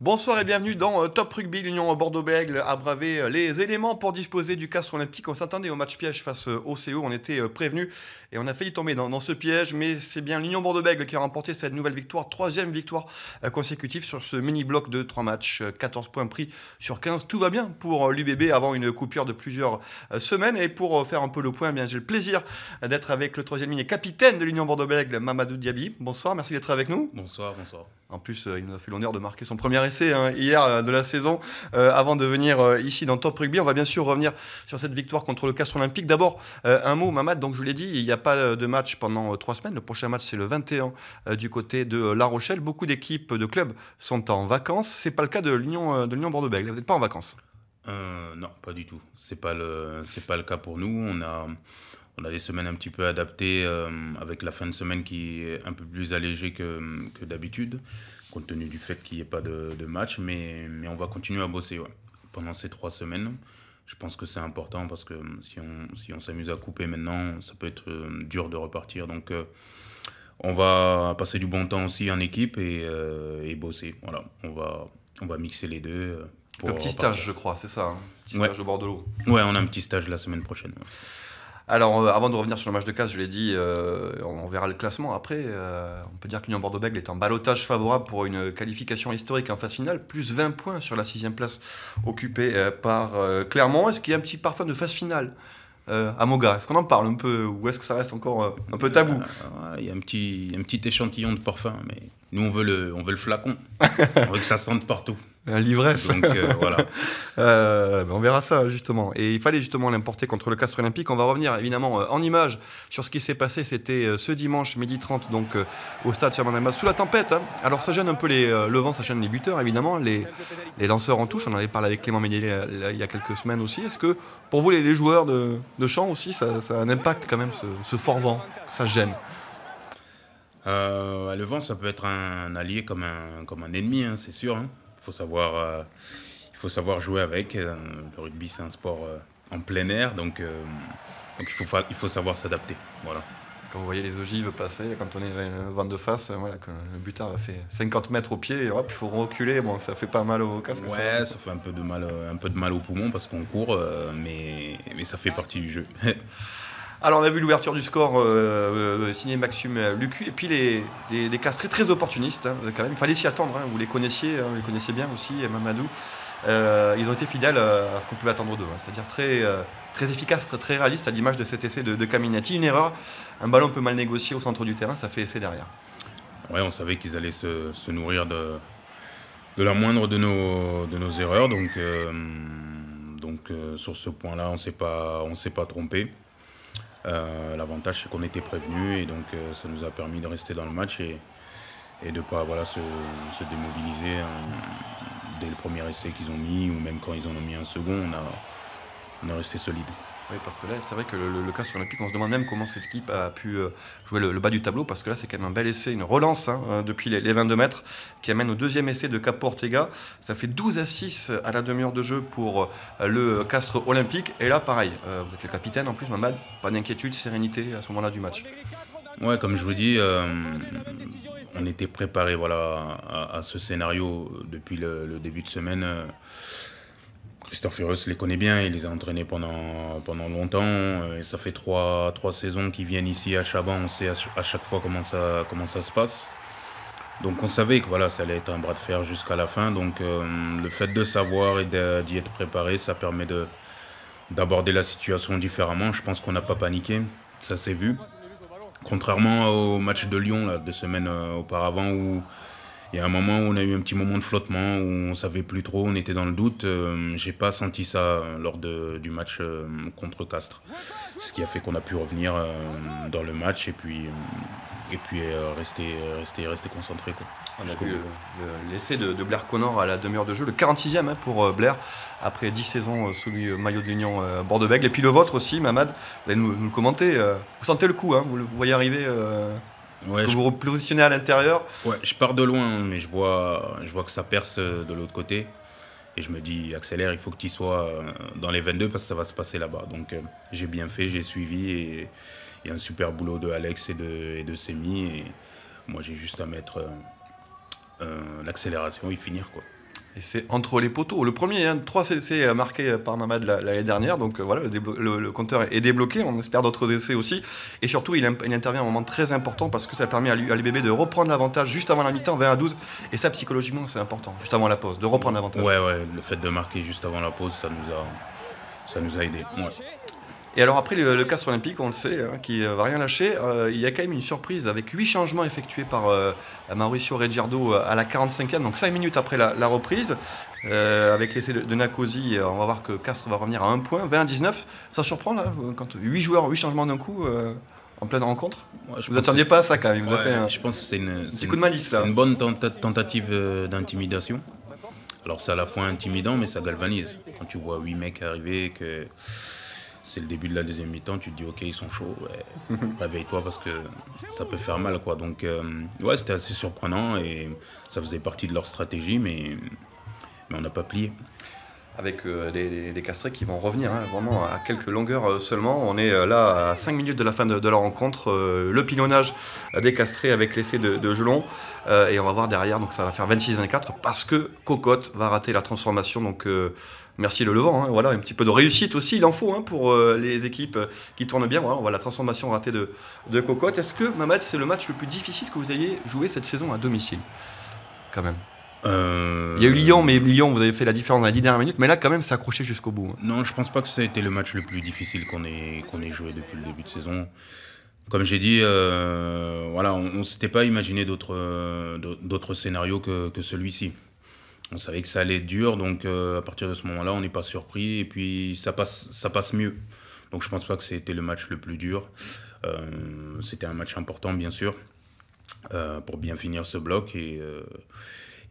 Bonsoir et bienvenue dans Top Rugby. L'Union Bordeaux-Bègles a bravé les éléments pour disposer du castre olympique. On s'attendait au match piège face au CO, on était prévenus et on a failli tomber dans ce piège, mais c'est bien l'Union Bordeaux-Bègles qui a remporté cette nouvelle victoire, troisième victoire consécutive sur ce mini-bloc de 3 matchs, 14 points pris sur 15. Tout va bien pour l'UBB avant une coupure de plusieurs semaines. Et pour faire un peu le point, eh bien, j'ai le plaisir d'être avec le troisième ligne et capitaine de l'Union Bordeaux-Bègles, Mamadou Diaby. Bonsoir, merci d'être avec nous. Bonsoir, bonsoir. En plus, il nous a fait l'honneur de marquer son premier essai hier de la saison avant de venir ici dans Top Rugby. On va bien sûr revenir sur cette victoire contre le Castres Olympique. D'abord, un mot, Mamad. Donc, je l'ai dit, il n'y a pas de match pendant 3 semaines. Le prochain match, c'est le 21 du côté de La Rochelle. Beaucoup d'équipes, de clubs sont en vacances. Ce n'est pas le cas de l'Union Bordeaux-Bègles. Vous n'êtes pas en vacances? Non, pas du tout. C'est pas le cas pour nous. On a des semaines un petit peu adaptées avec la fin de semaine qui est un peu plus allégée que d'habitude, compte tenu du fait qu'il n'y ait pas de match. Mais on va continuer à bosser pendant ces 3 semaines. Je pense que c'est important parce que si on s'amuse à couper maintenant, ça peut être dur de repartir. Donc on va passer du bon temps aussi en équipe et bosser. Voilà, on va mixer les deux. Un petit stage, je crois, c'est ça, hein. Petit stage au bord de l'eau. Ouais, on a un petit stage la semaine prochaine. Alors, avant de revenir sur le match de Castres, je l'ai dit, on verra le classement après. On peut dire que l'Union Bordeaux-Bègles est en ballottage favorable pour une qualification historique en phase finale, plus 20 points sur la 6e place occupée par Clermont. Est-ce qu'il y a un petit parfum de phase finale à Moga? Est-ce qu'on en parle un peu ou est-ce que ça reste encore un peu tabou? Il y a un petit échantillon de parfum, mais nous on veut le flacon. On veut que ça sente partout. L'ivresse. Donc voilà. On verra ça justement. Et il fallait justement l'importer contre le Castres Olympique. On va revenir évidemment en images sur ce qui s'est passé. C'était ce dimanche midi 30 donc au stade Chaban Delmas sous la tempête. Hein. Alors ça gêne un peu le vent, ça gêne les buteurs évidemment, les lanceurs en touche. On en avait parlé avec Clément Méniel il y a quelques semaines aussi. Est-ce que pour vous les joueurs de champ aussi ça a un impact quand même ce fort vent? Ça gêne? Le vent, ça peut être un allié comme un ennemi, hein, c'est sûr. Hein. Il faut savoir jouer avec. Le rugby, c'est un sport en plein air, donc il faut savoir s'adapter. Voilà. Quand vous voyez les ogives passer, quand on est vent de face, voilà, quand le buteur a fait 50 mètres au pied, hop, il faut reculer. Bon, ça fait pas mal au casque. Ouais, ça fait un peu de mal au poumon parce qu'on court, mais ça fait partie du jeu. Alors on a vu l'ouverture du score signé Maxime Lucu et puis des Castres très opportunistes hein, quand même. Il fallait s'y attendre, hein. Vous les connaissiez bien aussi, Mamadou. Ils ont été fidèles à ce qu'on pouvait attendre d'eux, hein. C'est-à-dire très efficace, très réaliste à l'image de cet essai de Caminati. Une erreur, un ballon un peu mal négocié au centre du terrain, ça fait essai derrière. Ouais, on savait qu'ils allaient se nourrir de la moindre de nos erreurs, donc sur ce point-là, on s'est pas trompé. L'avantage c'est qu'on était prévenus et donc ça nous a permis de rester dans le match et de ne pas se démobiliser dès le premier essai qu'ils ont mis ou même quand ils en ont mis un second, on a resté solide. Oui, parce que là, c'est vrai que le Castres Olympique, on se demande même comment cette équipe a pu jouer le bas du tableau, parce que là, c'est quand même un bel essai, une relance depuis les 22 mètres, qui amène au deuxième essai de Capo Ortega. Ça fait 12-6 à la demi-heure de jeu pour le Castres Olympique. Et là, pareil, vous êtes le capitaine en plus, Mamad, pas d'inquiétude, sérénité à ce moment-là du match. Ouais, comme je vous dis, on était préparé à ce scénario depuis le début de semaine. Christophe Ferreus les connaît bien, il les a entraînés pendant longtemps. Et ça fait trois saisons qu'ils viennent ici à Chaban, on sait à chaque fois comment ça se passe. Donc on savait que ça allait être un bras de fer jusqu'à la fin. Donc le fait de savoir et d'y être préparé, ça permet d'aborder la situation différemment. Je pense qu'on n'a pas paniqué, ça s'est vu. Contrairement au match de Lyon, là, 2 semaines auparavant, où il y a un moment où on a eu un petit moment de flottement, où on ne savait plus trop, on était dans le doute. J'ai pas senti ça lors du match contre Castres. C'est ce qui a fait qu'on a pu revenir dans le match et puis rester concentré, quoi. On a vu l'essai de Blair Connor à la demi-heure de jeu, le 46e hein, pour Blair, après 10 saisons sous le maillot de l'Union Bordeaux-Bègles. Et puis le vôtre aussi, Mamad, vous allez nous le commenter. Vous sentez le coup, hein, vous le voyez arriver Ouais, vous vous repositionnez à l'intérieur. Ouais, je pars de loin, mais je vois que ça perce de l'autre côté. Et je me dis, accélère, il faut que tu sois dans les 22 parce que ça va se passer là-bas. Donc j'ai bien fait, j'ai suivi et il y a un super boulot de Alex et de Semi. Et moi j'ai juste à mettre l'accélération et finir, quoi. Et c'est entre les poteaux. Le premier, 3 essais marqués par Mamad l'année dernière. Donc voilà, le compteur est débloqué. On espère d'autres essais aussi. Et surtout, il intervient à un moment très important parce que ça permet à l'UBB de reprendre l'avantage juste avant la mi-temps, 20-12. Et ça, psychologiquement, c'est important, juste avant la pause, de reprendre l'avantage. Ouais, le fait de marquer juste avant la pause, ça nous a aidés. Ouais. Et alors après le Castres Olympique, on le sait, qui va rien lâcher, il y a quand même une surprise avec 8 changements effectués par Mauricio Reggiardo à la 45e, donc 5 minutes après la reprise. Avec l'essai de Nakosi, on va voir que Castres va revenir à 1 point, 20-19. Ça surprend là, quand 8 joueurs, 8 changements d'un coup en pleine rencontre. Ouais, vous attendiez pas à ça quand même, vous avez fait je pense que c'est un petit coup de malice là. C'est une bonne tentative d'intimidation. Alors c'est à la fois intimidant, mais ça galvanise. Quand tu vois 8 mecs arriver, que c'est le début de la deuxième mi-temps, tu te dis ok, ils sont chauds, ouais. Réveille-toi parce que ça peut faire mal, quoi. Donc ouais, c'était assez surprenant et ça faisait partie de leur stratégie, mais on n'a pas plié. Avec des Castrés qui vont revenir vraiment à quelques longueurs seulement. On est là à 5 minutes de la fin de la rencontre. Le pilonnage des Castrés avec l'essai de Gelon. Et on va voir derrière, donc ça va faire 26-24 parce que Cocotte va rater la transformation. Donc merci le Levant. Voilà, un petit peu de réussite aussi, il en faut pour les équipes qui tournent bien. Voilà, on voit la transformation ratée de Cocotte. Est-ce que, Mamad, c'est le match le plus difficile que vous ayez joué cette saison à domicile? Quand même. Il y a eu Lyon, mais Lyon, vous avez fait la différence dans les 10 dernières minutes, mais là, quand même, c'est accroché jusqu'au bout. Non, je pense pas que ça a été le match le plus difficile qu'on ait joué depuis le début de saison. Comme j'ai dit, voilà, on ne s'était pas imaginé d'autres scénarios que celui-ci. On savait que ça allait être dur, donc à partir de ce moment-là, on n'est pas surpris, et puis ça passe mieux. Donc je pense pas que c'était le match le plus dur. C'était un match important, bien sûr, pour bien finir ce bloc,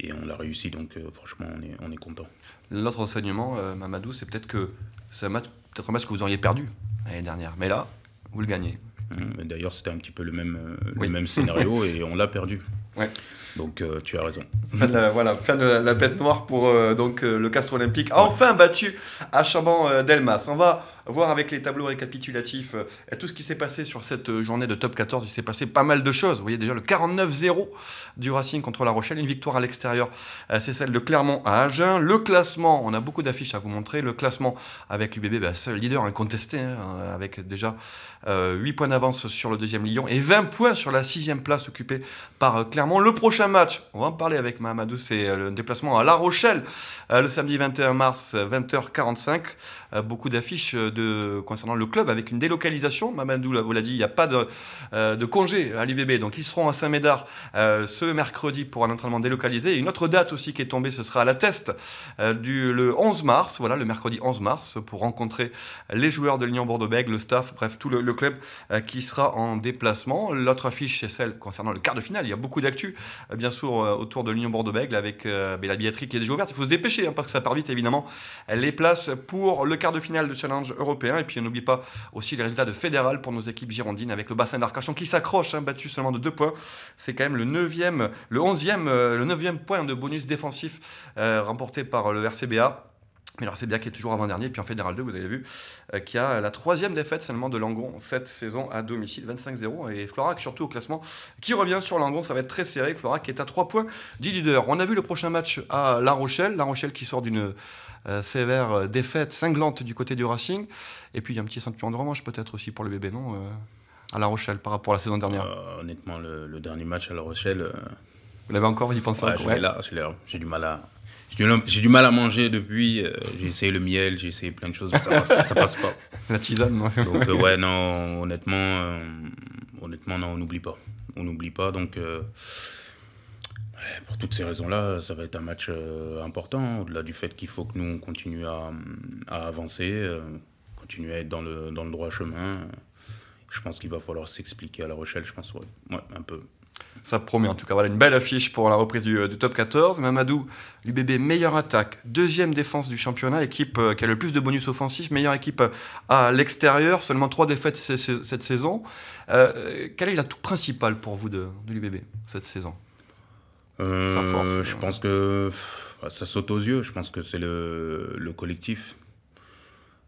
et on l'a réussi, donc franchement, on est content. L'autre enseignement, Mamadou, c'est peut-être que c'est un match que vous auriez perdu l'année dernière. Mais là, vous le gagnez. D'ailleurs, c'était un petit peu le même scénario et on l'a perdu. Ouais. Donc tu as raison. Fin de la bête noire pour le Castres Olympique, enfin battu à Chaban-Delmas. On va voir avec les tableaux récapitulatifs tout ce qui s'est passé sur cette journée de top 14. Il s'est passé pas mal de choses. Vous voyez déjà le 49-0 du Racing contre La Rochelle. Une victoire à l'extérieur, c'est celle de Clermont à Agen. Le classement, on a beaucoup d'affiches à vous montrer. Le classement avec l'UBB, seul leader incontesté, avec déjà 8 points d'avance sur le deuxième Lyon et 20 points sur la 6e place occupée par Clermont. Le prochain match, on va en parler avec Mahamadou, c'est le déplacement à La Rochelle le samedi 21 mars, 20h45. Beaucoup d'affiches concernant le club avec une délocalisation. Mahamadou vous l'a dit, il n'y a pas de congé à l'UBB, donc ils seront à Saint-Médard ce mercredi pour un entraînement délocalisé. Et une autre date aussi qui est tombée, ce sera à la Teste le 11 mars, voilà, le mercredi 11 mars, pour rencontrer les joueurs de l'Union Bordeaux-Bègles, le staff, bref, tout le club qui sera en déplacement. L'autre affiche, c'est celle concernant le quart de finale. Il y a beaucoup d'actu, bien sûr, autour de l'Union Bordeaux-Bègles avec la billetterie qui est déjà ouverte. Il faut se dépêcher parce que ça part vite, évidemment, les places pour le quart de finale de Challenge européen. Et puis, on n'oublie pas aussi les résultats de Fédéral pour nos équipes girondines avec le bassin d'Arcachon qui s'accroche, battu seulement de 2 points. C'est quand même le 9e point de bonus défensif remporté par le RCBA. Mais le RCBA qui est toujours avant-dernier. Et puis en Fédéral 2, vous avez vu, qui a la 3e défaite seulement de Langon cette saison à domicile, 25-0. Et Florac, surtout au classement, qui revient sur Langon. Ça va être très serré. Florac qui est à 3 points du leader. On a vu le prochain match à La Rochelle. La Rochelle qui sort d'une sévère défaite cinglante du côté du Racing. Et puis il y a un petit sentiment de revanche peut-être aussi pour le bébé, non à La Rochelle par rapport à la saison dernière. Honnêtement, le dernier match à La Rochelle... Vous l'avez encore, vous y pensez encore? J'ai du mal à... J'ai du mal à manger depuis, j'ai essayé le miel, j'ai essayé plein de choses, mais ça passe pas. La tisane, non? Donc non, honnêtement, non, on n'oublie pas. On n'oublie pas, donc pour toutes ces raisons-là, ça va être un match important, au-delà du fait qu'il faut que nous on continue à avancer, continuer à être dans le droit chemin. Je pense qu'il va falloir s'expliquer à La Rochelle, je pense, ouais, un peu. Ça promet en tout cas, voilà une belle affiche pour la reprise du top 14. Mamadou, l'UBB, meilleure attaque, 2e défense du championnat, équipe qui a le plus de bonus offensifs, meilleure équipe à l'extérieur, seulement 3 défaites cette saison. Quel est l'atout principal pour vous de l'UBB cette saison? Sa force, je pense que ça saute aux yeux, je pense que c'est le collectif.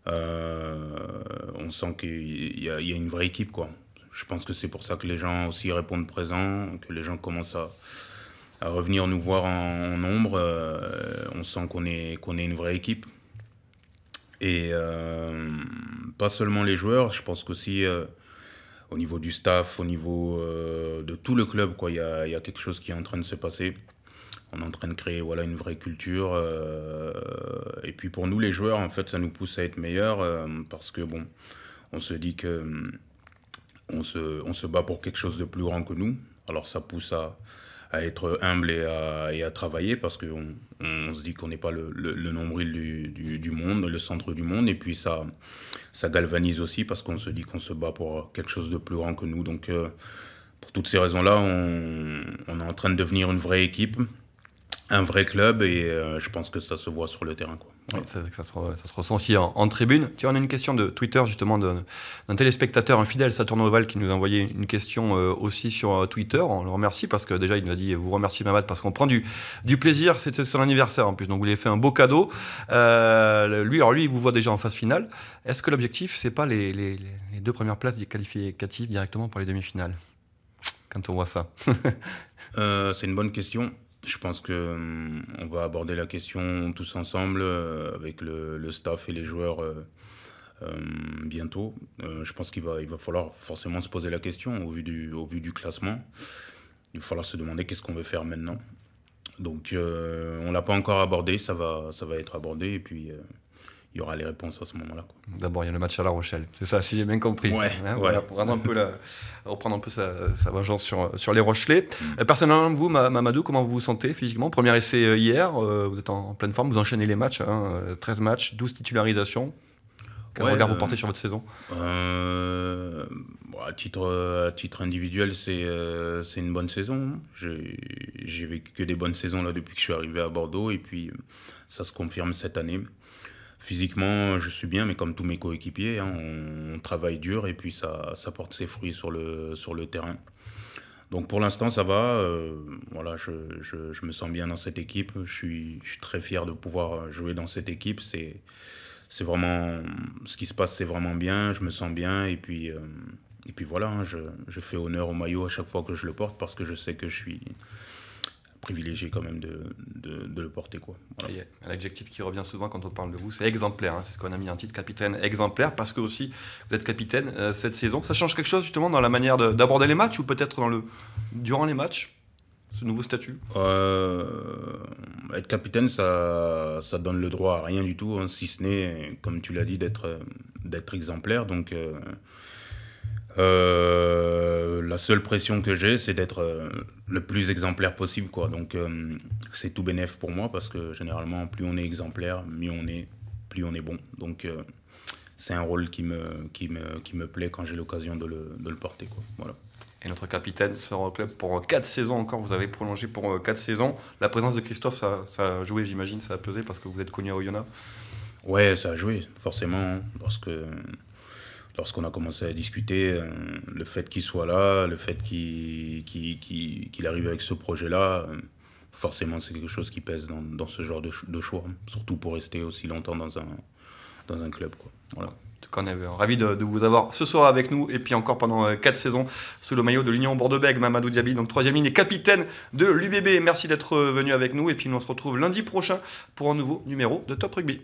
On sent qu'il y a une vraie équipe, quoi. Je pense que c'est pour ça que les gens aussi répondent présents, que les gens commencent à revenir nous voir en nombre. On sent qu'on est une vraie équipe. Et pas seulement les joueurs, je pense qu'aussi au niveau du staff, au niveau de tout le club, quoi, il y a quelque chose qui est en train de se passer. On est en train de créer voilà, une vraie culture. Et puis pour nous, les joueurs, en fait, ça nous pousse à être meilleurs parce que, bon, on se dit que on se bat pour quelque chose de plus grand que nous. Alors ça pousse à être humble et à travailler parce qu'on se dit qu'on n'est pas le nombril du monde, le centre du monde. Et puis ça galvanise aussi parce qu'on se dit qu'on se bat pour quelque chose de plus grand que nous. Donc pour toutes ces raisons-là, on est en train de devenir une vraie équipe, un vrai club et je pense que ça se voit sur le terrain, quoi. Oui, c'est vrai que ça se ressent aussi en tribune. Tiens, on a une question de Twitter justement d'un téléspectateur, un fidèle, Saturne Oval, qui nous a envoyé une question aussi sur Twitter. On le remercie parce que déjà il nous a dit vous remerciez Mamad parce qu'on prend du plaisir. C'était son anniversaire en plus, donc vous lui avez fait un beau cadeau. Lui, il vous voit déjà en phase finale. Est-ce que l'objectif c'est pas les 2 premières places qualificatives directement pour les demi-finales quand on voit ça? C'est une bonne question. Je pense qu'on va aborder la question tous ensemble avec le staff et les joueurs bientôt. Je pense qu'il va falloir forcément se poser la question au vu du classement. Il va falloir se demander qu'est-ce qu'on veut faire maintenant. Donc on ne l'a pas encore abordé, ça va être abordé et puis il y aura les réponses à ce moment-là, quoi. D'abord, il y a le match à La Rochelle, c'est ça, si j'ai bien compris. Ouais, voilà, pour reprendre un peu sa vengeance sur les Rochelais. Personnellement, vous, Mamadou, comment vous vous sentez physiquement? Premier essai hier, vous êtes en pleine forme, vous enchaînez les matchs, 13 matchs, 12 titularisations. Quel regard vous portez sur votre saison? À titre individuel, c'est une bonne saison. J'ai vécu que des bonnes saisons là, depuis que je suis arrivé à Bordeaux et puis ça se confirme cette année. Physiquement, je suis bien, mais comme tous mes coéquipiers, hein, on travaille dur et puis ça porte ses fruits sur le terrain. Donc pour l'instant, ça va. Voilà, je me sens bien dans cette équipe. Je suis très fier de pouvoir jouer dans cette équipe. C'est vraiment ce qui se passe, c'est vraiment bien. Je me sens bien et puis voilà, hein, je fais honneur au maillot à chaque fois que je le porte parce que je sais que je suis privilégié quand même de le porter, quoi. Voilà. L'adjectif qui revient souvent quand on parle de vous, c'est exemplaire, hein. C'est ce qu'on a mis en titre, capitaine exemplaire, parce que aussi vous êtes capitaine cette saison. Ça change quelque chose justement dans la manière d'aborder les matchs ou peut-être durant les matchs, ce nouveau statut? Être capitaine, ça donne le droit à rien du tout, hein, si ce n'est, comme tu l'as dit, d'être exemplaire. Donc la seule pression que j'ai, c'est d'être le plus exemplaire possible, quoi. Donc c'est tout bénef pour moi parce que généralement, plus on est exemplaire, mieux on est, plus on est bon. Donc c'est un rôle qui me plaît quand j'ai l'occasion de le porter, quoi. Voilà. Et notre capitaine sera au club pour 4 saisons encore. Vous avez prolongé pour 4 saisons. La présence de Christophe, ça a joué, j'imagine, ça a pesé parce que vous êtes connu à Oyonnax. Ouais, ça a joué, forcément, parce que lorsqu'on a commencé à discuter, le fait qu'il soit là, le fait qu'il arrive avec ce projet-là, forcément c'est quelque chose qui pèse dans ce genre de choix, surtout pour rester aussi longtemps dans un club, quoi. Voilà. En tout cas, on est ravis de vous avoir ce soir avec nous et puis encore pendant 4 saisons sous le maillot de l'Union Bordeaux-Bègles, Mamadou Diaby, donc 3e ligne et capitaine de l'UBB. Merci d'être venu avec nous et puis nous on se retrouve lundi prochain pour un nouveau numéro de Top Rugby.